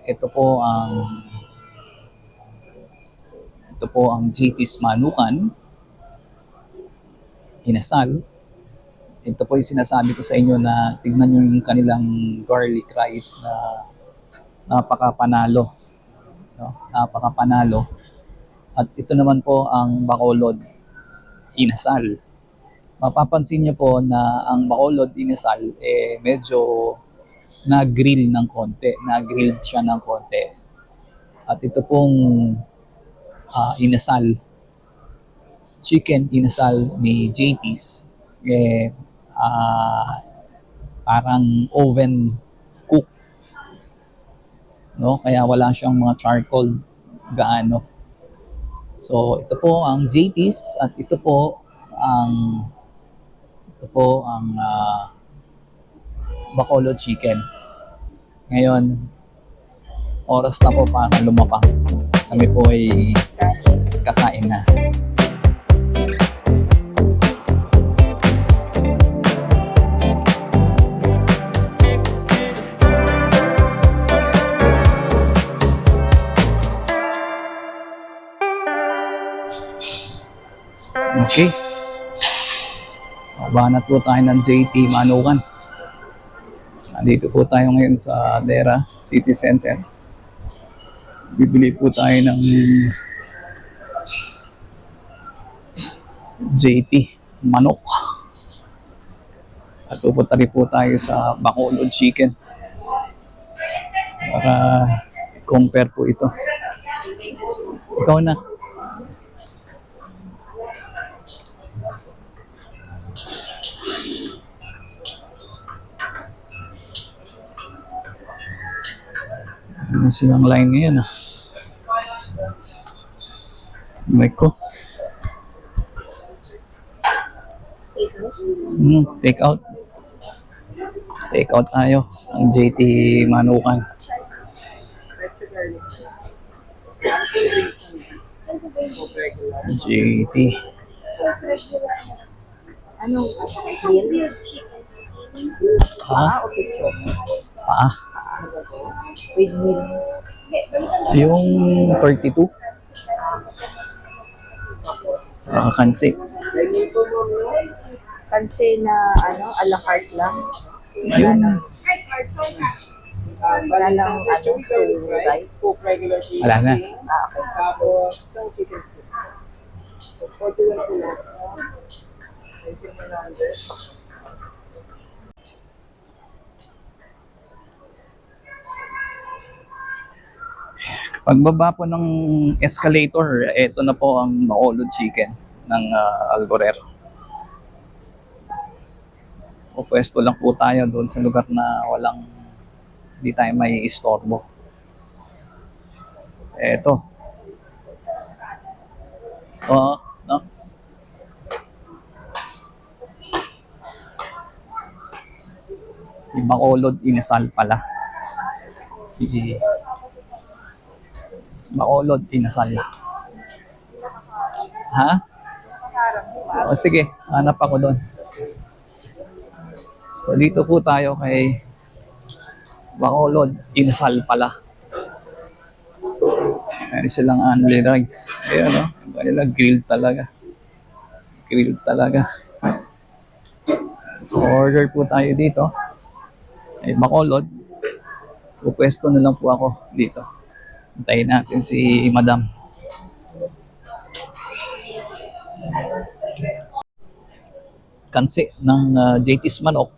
ito po ang JT's Manukan, inasal. Ito po yung sinasabi ko sa inyo na tignan nyo yung kanilang garlic rice na napakapanalo. No? Napakapanalo. At ito naman po ang bacolod inasal. Mapapansin nyo po na ang bacolod inasal medyo na-grill ng konti. Na-grilled siya ng konti. At ito pong inasal, chicken inasal ni JT's, parang oven cook, no? Kaya wala siyang mga charcoal gaano. So ito po ang JT's at ito po ang bacolod chicken. Ngayon, oras na po para lumapang. Kami po ay kakain na. Okay. Mabanat po tayo ng JT Manukan. Nandito po tayo ngayon sa Dera City Center. Bibili po tayo ng JT manok. At pupunta rin po tayo sa bacolod chicken para compare po ito. Ikaw na. Ano silang line ngayon ah. Mic ko. Take out. Take out tayo. Ang JT Manukan. JT. Anong meal? Ha? Pa? With meal. Yung 32. Kansi. Panse na a la carte lang. Ayun. Wala lang rice. Wala na. Tapos, chicken soup. So, 41 po lang. Pagbaba po ng escalator, ito na po ang bacolod chicken ng Alborero. O pwesto lang po tayo doon sa lugar na hindi tayo may istorbo. Eto. Oo, no? Yung bacolod inasal pala. Bacolod inasal. Ha? O sige, hanap ako doon. So dito po tayo kay bacolod inasal pala. Meron silang only rice. Ayan o, kanila grilled talaga. Grilled talaga. So order po tayo dito. Ay bacolod. Pupwesto na lang po ako dito. Hintayin natin si Madam. Kansi ng JT's manok.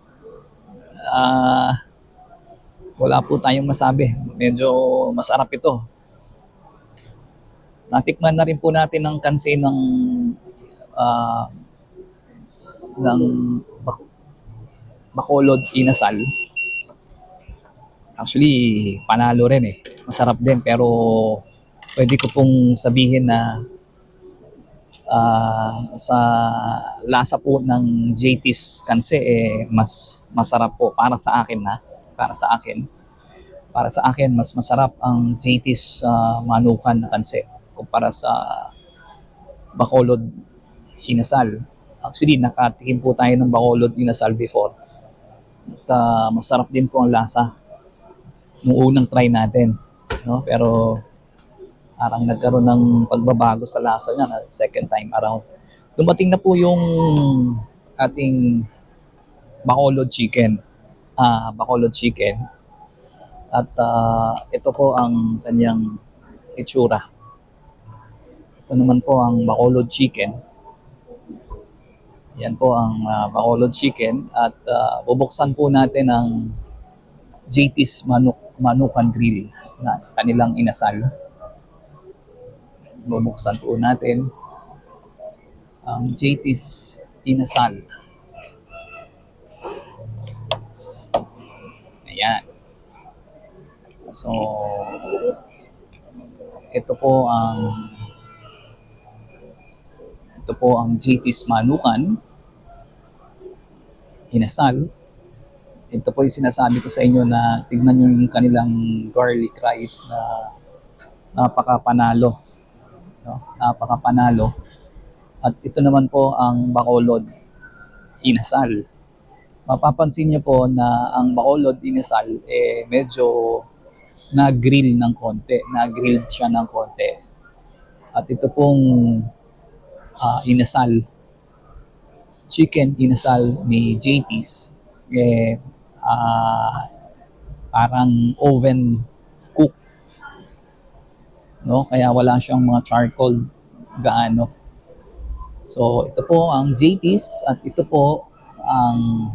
Wala po tayong masabi. Medyo masarap ito. Natikman na rin po natin ang kansi ng bacolod inasal. Actually, panalo rin eh. Masarap din pero pwede ko pong sabihin na sa lasa po ng JT's kanse mas masarap po para sa akin na. Para sa akin mas masarap ang JT's Manukan na kanse kumpara sa bacolod inasal. Actually, nakatikim po tayo ng bacolod inasal before. At masarap din po ang lasa nung unang try natin. no? Pero parang nagkaroon ng pagbabago sa lasa niya na second time around. Dumating na po yung ating Bacolod chicken. Bacolod chicken. At ito po ang kanyang itsura. Ito naman po ang Bacolod chicken. Yan po ang Bacolod chicken. At bubuksan po natin ang JT's Manukan Grill na kanilang inasal. Bubuksan po natin ang JT's inasal. Ayan. So, ito po ang JT's Manukan inasal. Ito po yung sinasabi ko sa inyo na tignan nyo yung kanilang garlic rice na napakapanalo. No? Napakapanalo. At ito naman po ang Bacolod inasal. Mapapansin niyo po na ang Bacolod inasal medyo na-grill ng konti. Na-grilled siya ng konti. At ito pong inasal, chicken inasal ni JT's, parang oven cook, no? Kaya wala siyang mga charcoal gaano. So ito po ang JT's at ito po ang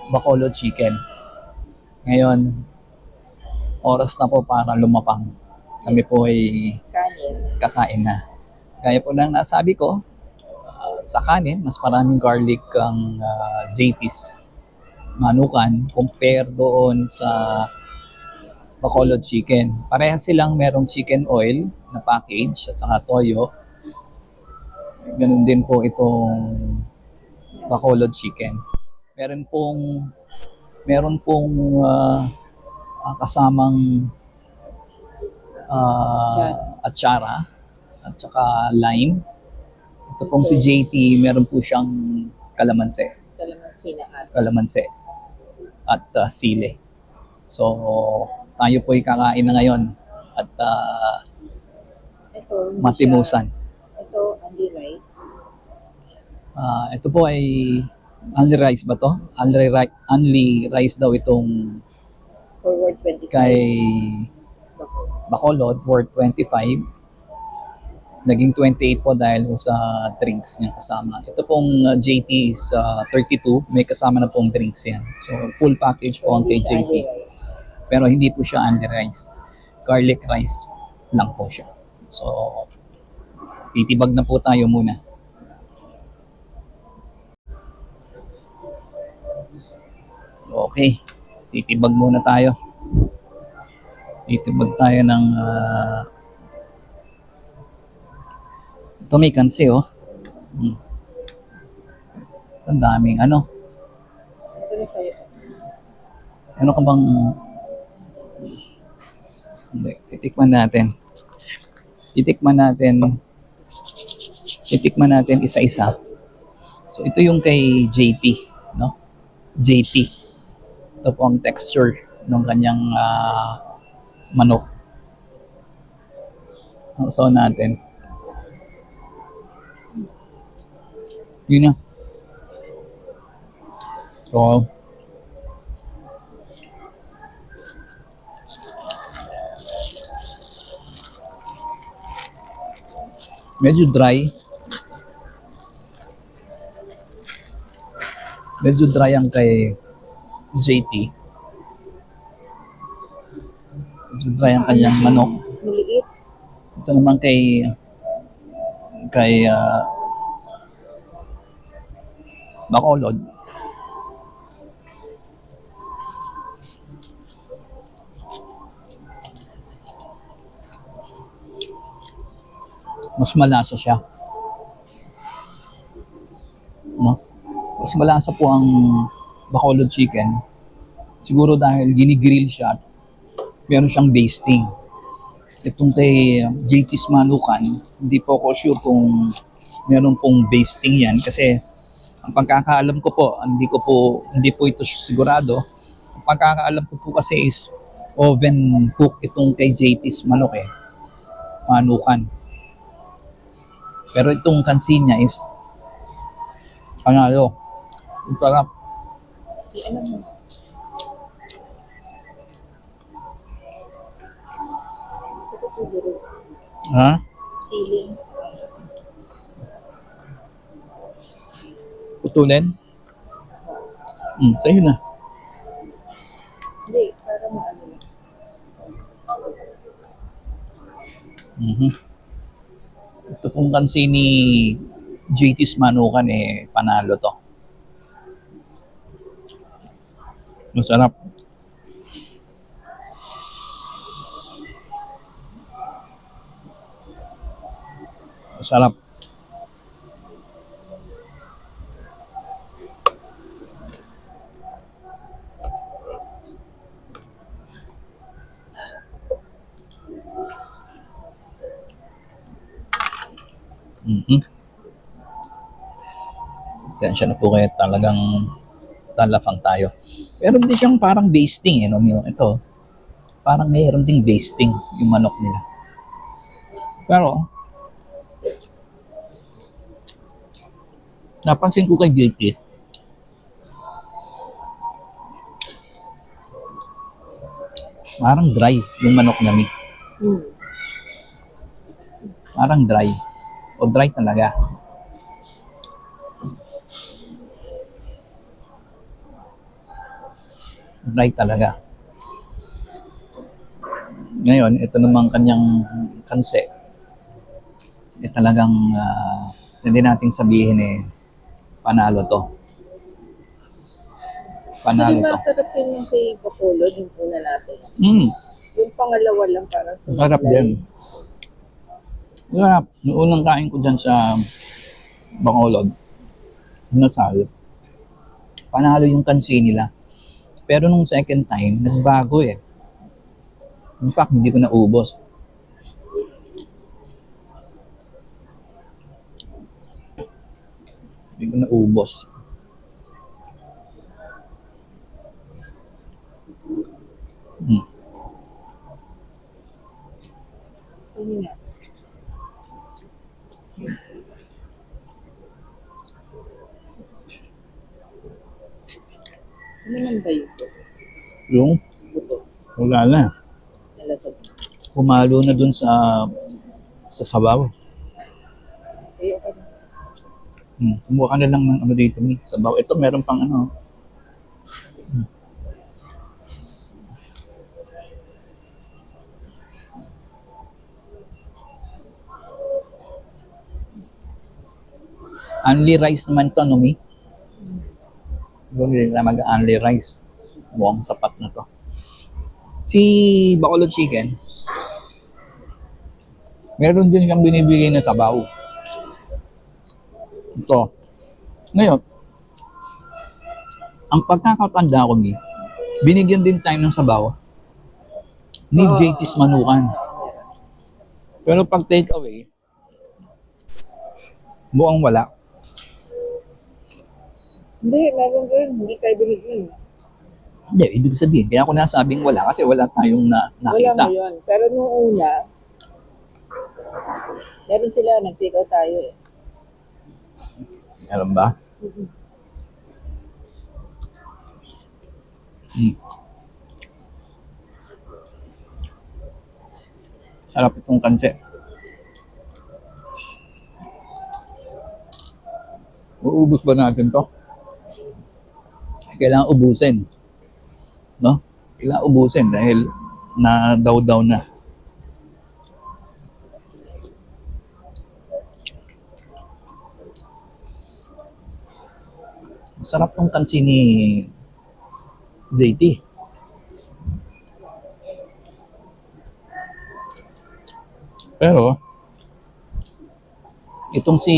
Bacolod chicken. Ngayon, oras na po para lumapang. Kami po ay kakain na. Gaya po lang nasabi ko, sa kanin, mas maraming garlic ang JT's Manukan compare doon sa Bacolod chicken. Parehas silang merong chicken oil na package at saka toyo. Ganun din po itong Bacolod chicken. Meron pong kasamang atsara at saka lime. Ito pong si JT, meron po siyang kalamansi at sili. So, tayo po ay kakain na ngayon at matimusan. Ito, only rice. Ito po ay only rice ba to? Only rice daw itong Forward 25. kay Bacolod, worth 25. Naging 28 po dahil sa drinks niya kasama. Ito pong JT is 32. May kasama na pong drinks yan. So, full package po ang kay JT. Pero hindi po siya only rice. Garlic rice lang po siya. So, titibag na po tayo muna. Okay. Titibag muna tayo. Titibag tayo ng ito may kansi oh. Ito ang daming ano. Ito na sa'yo. Ano ka bang hindi, titikman natin isa-isa. So ito yung kay JT, no? JT. Ito po ang texture ng kanyang manok. So natin. Yun na. So, medyo dry. Medyo dry ang kay JT. Medyo dry ang kanyang manok. Maliit. Ito naman kay Bacolod. Mas malasa siya. No? Mas malasa po ang Bacolod chicken. Siguro dahil ginigrill siya. Meron siyang basting. Itong kay JT's Manukan, hindi po ako sure kung meron pong basting yan kasi ang pagkakaalam ko po, hindi po ito sigurado. Ang pagkakaalam ko po kasi is oven cook itong kay JT's manok eh. Manukan. Pero itong kansi niya is panalo. Ang sarap. Di alam mo. Gusto ko po duro. Ha? Siling. Putulin? Sa'yo na. Hindi, para maano lang. Mhm. Ito pong kansi ni JT's Manukan eh, panalo to. Masarap. Masarap. Mhm. Sensya na po kayo, talagang talafang tayo. Pero hindi siyang parang basting eh, no? Ito, parang mayroon ding basting yung manok nila. Pero, napansin ko kay JT, parang dry yung manok niya, Mi. Parang dry. O dry talaga. Dry talaga. Ngayon, ito namang kanyang kanse. Talagang hindi nating sabihin eh, panalo to. Panalo Hindi to. masarap yun yung kay Bacolod, yung una natin. Yung pangalawa lang parang Masarap din. Masarap. Yung unang kain ko dyan sa Bacolod, nasal. Panalo yung kansi nila. Pero nung second time, nagbago eh. In fact, hindi ko naubos. Hindi ko naubos. Ano nga? Ano nang ba yun? Yung, Buto. wala na. Nalasag. Pumalo na dun sa sabaw. Sige, okay na. Kumuha ka na lang ng ano dito, Mi. Sabaw. Ito, meron pang ano. Only rice naman to, no, Mi? Hindi na mag-only rice. Mukhang sapat na to. Si Bacolod Chicken, meron din siyang binibigay na sabaw. Ito. Ngayon, ang pagkakatanda ko ni, binigyan din tayo ng sabaw ni JT's Manukan. Pero pag take away, mukhang wala. Hindi, meron din. Hindi tayo binigyan. Hindi, ibig sabihin, kaya ako nasabing wala kasi wala tayong Wala nakita. mo yun. Pero nung una, meron sila, nag-take out tayo eh. Alam ba? Sarap itong kanse. Uubos ba natin to? Kailangan ubusin. No? Kailangan ubusin dahil na daw na. Sarap tong kansi ni JT. Pero itong si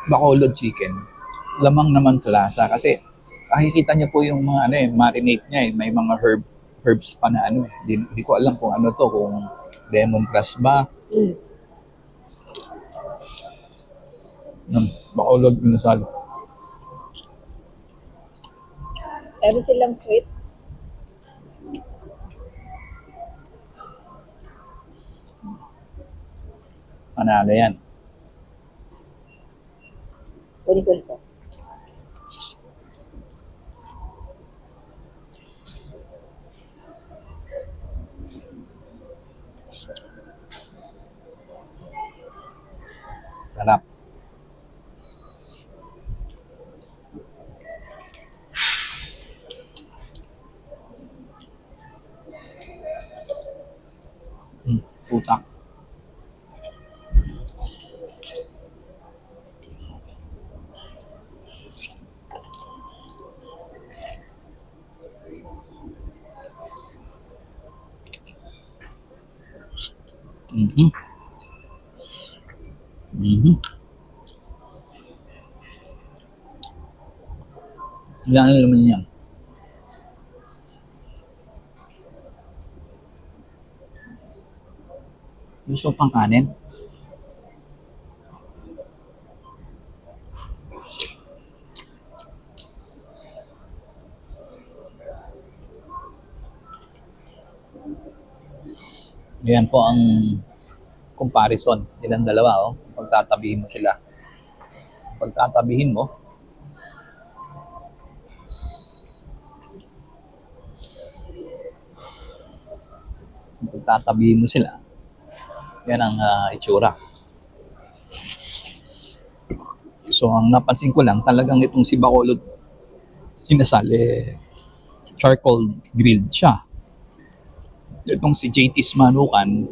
Bacolod Chicken, lamang naman sa lasa kasi makikita niyo po yung mga ano marinate niya may mga herbs pa na ano Di ko alam kung ano to, kung lemongrass ba. Bacolod inasal. Meron silang sweet. Panalo yan. Kunin ko ito. Sarap. Putak. Mhm. Mhm. Ilan ang laman niya? Gusto pang kanin? Yan po ang comparison nilang dalawa. Oh. Pagtatabihin mo sila. Pagtatabihin mo, pagtatabihin mo sila, yan ang itsura. So ang napansin ko lang, talagang itong si Bacolod sinasal, charcoal grilled siya. Itong si JT's Manukan,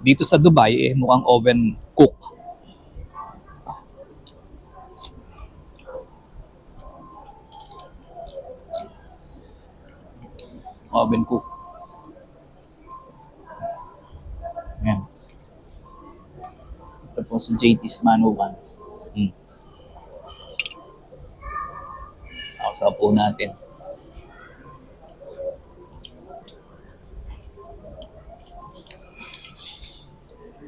dito sa Dubai, mukhang oven cook. Oven cook. Yan. Ito po si JT's Manukan. Sausaw po natin.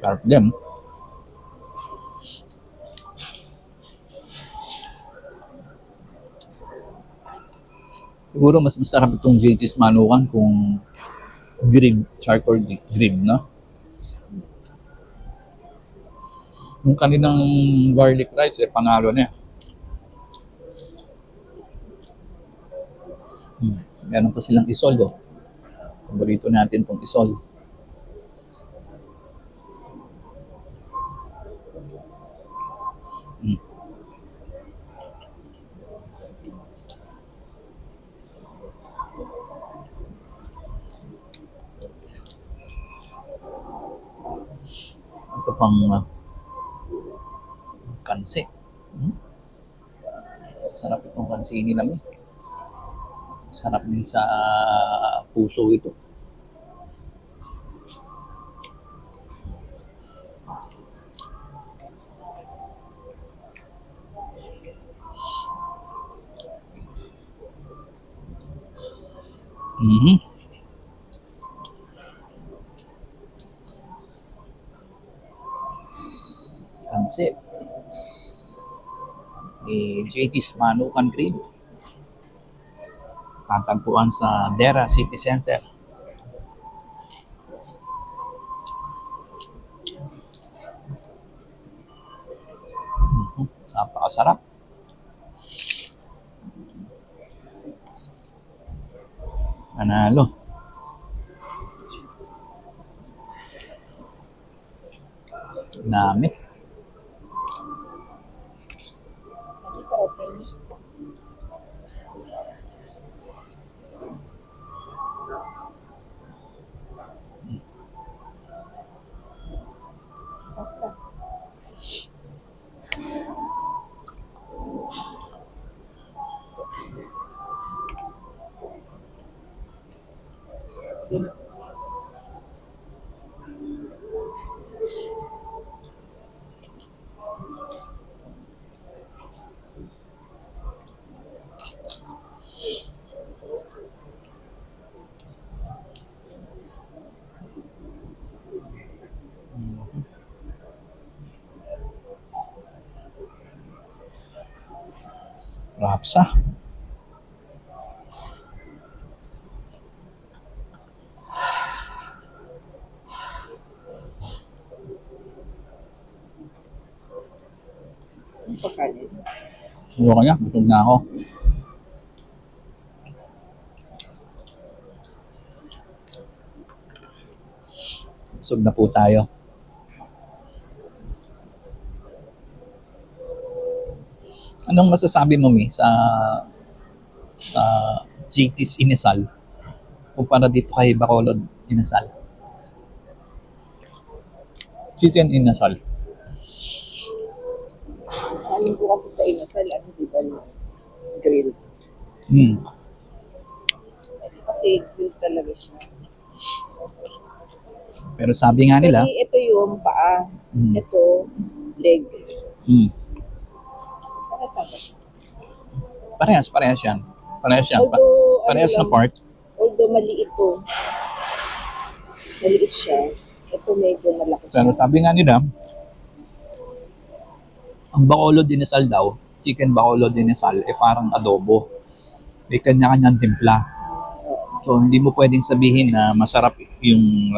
Sarap din. Siguro mas masarap itong JT's Manukan kung grilled, charcoal grilled, no? Yung kaninang garlic rice, panalo na. Meron pa silang isol, oh. Paborito natin tong isol. Ito pang kansi. Sarap itong kansi nila. Sarap din sa puso ito. Mhm. Kansi. Ni JT's Manukan Grill. Tatagpuan sa Dera City Center. Napakasarap. Manalo. Dami. Rapsa. pa kanin. Ayoko na, busog na ako. Busog na po tayo. Anong masasabi mo, Mi, sa JT's Inasal kumpara dito kay Bacolod Inasal? Chicken Inasal. Alin po kasi sa inasal, ano, di ba, yung grill. Hmm. Kasi grill talaga siya. Pero sabi nga nila, Kasi ito yung paa. Hmm. Ito, leg. Para sa ba? parehas yan. Parehas yan. Although, Parehas na lang, part. although maliit to. Maliit siya. Ito medyo malaki siya. Pero sabi nga nila, ang Bacolod Inasal daw, chicken Bacolod Inasal, parang adobo. May kanya-kanyang timpla. So, hindi mo pwedeng sabihin na masarap yung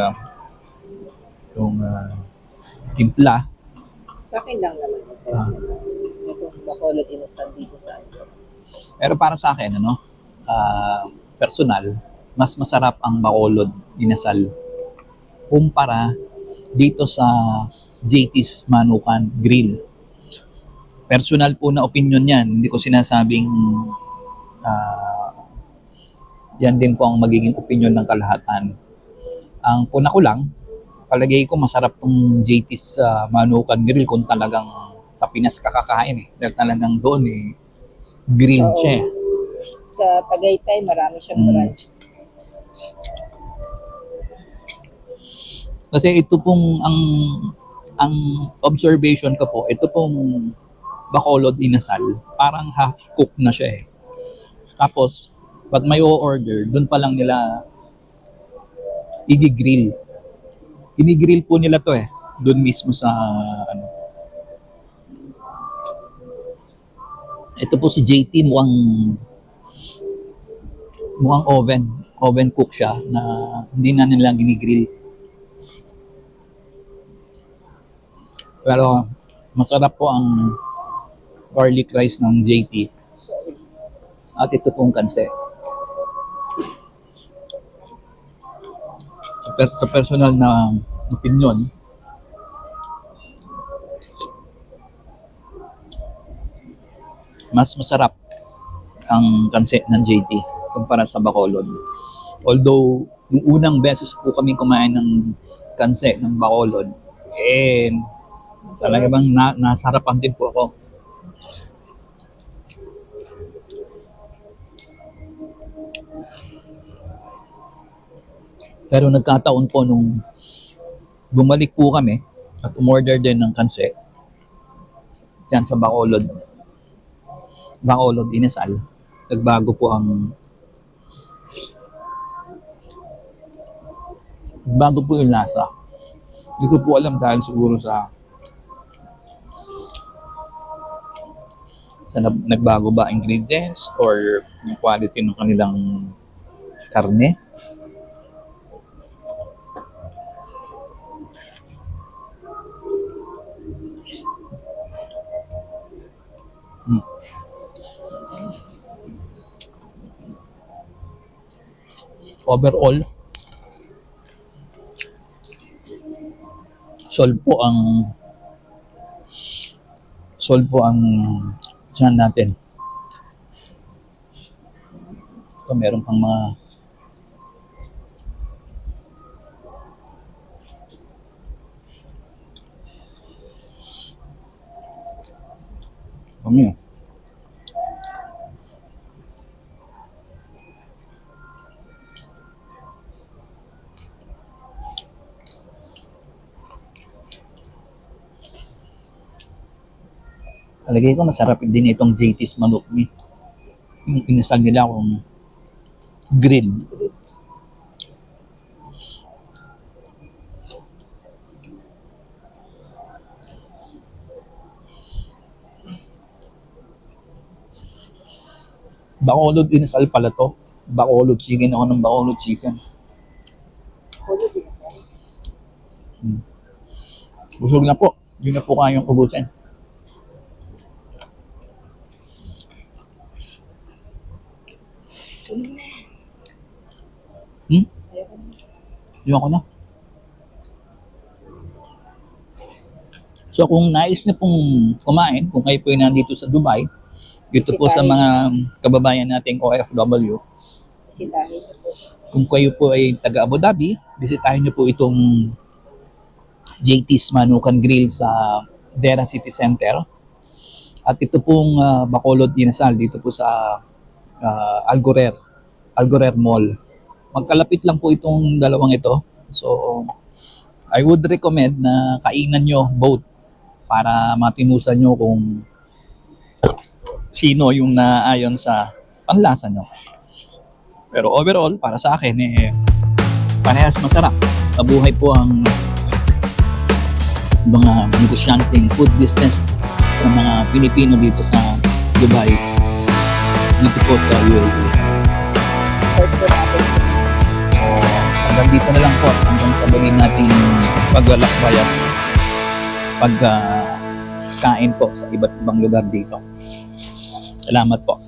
timpla. Sa akin lang naman. Ah. Itong Bacolod Inasal dito sa akin. Pero para sa akin, personal, mas masarap ang Bacolod Inasal kumpara dito sa JT's Manukan Grill. Personal po na opinion yan. Hindi ko sinasabing yan din po ang magiging opinion ng kalahatan. Ang puna ko lang, palagay ko masarap tong JT's Manukan Grill kung talagang sa Pinas kakakain eh. Dahil talagang doon grilled Oo. siya eh. Sa Tagaytay, marami siyang branch. Kasi ito pong ang observation ko po, ito pong Bacolod Inasal, parang half cook na siya eh. Tapos, pag may o-order, doon pa lang nila i-grill. Ini-grill po nila to eh. Doon mismo sa Ito po si JT mukhang oven cook siya na hindi na nila ginigrill. Pero masarap po ang garlic rice ng JT. At ito pong kanse. Sa personal na opinion, mas masarap ang kanse ng JT kumpara sa Bacolod. Although, yung unang beses po kami kumain ng kanse ng Bacolod, talaga bang nasarapan din po ako. Pero nagkataon po nung bumalik po kami at umorder din ng kanse dyan sa Bacolod Inasal, nagbago po yung lasa. Hindi ko po alam dahil siguro sa nagbago ba ingredients or yung quality ng kanilang karne. Overall, solve po ang tiyan natin. Ito, meron pang mga Palagay ko masarap din itong JT's manok ni. Yung inasal nila kung grill. Bacolod inasal pala to. Bacolod chicken ako ng Bacolod chicken. Busog na po. Hindi na po kayong ubusin. Ayoko na. So kung nais niyo pong kumain, kung kayo po ay nandito sa Dubai, dito po sa mga kababayan nating OFW, Bisitahin niyo po. kung kayo po ay taga Abu Dhabi, bisitahin niyo po itong JT's Manukan Grill sa Dera City Center. At ito pong Bacolod Inasal dito po sa Algorer Mall. Magkalapit lang po itong dalawang ito. So, I would recommend na kainan nyo both para matimusan nyo kung sino yung naayon sa panlasa nyo. Pero overall, para sa akin, parehas masarap. Mabuhay po ang mga negosyanteng food business ng mga Pilipino dito sa Dubai, dito po sa UAE. First po natin. So, hanggang dito na lang po, hanggang sa muli nating paglalakbayan, pagkain po sa iba't ibang lugar dito. Salamat po.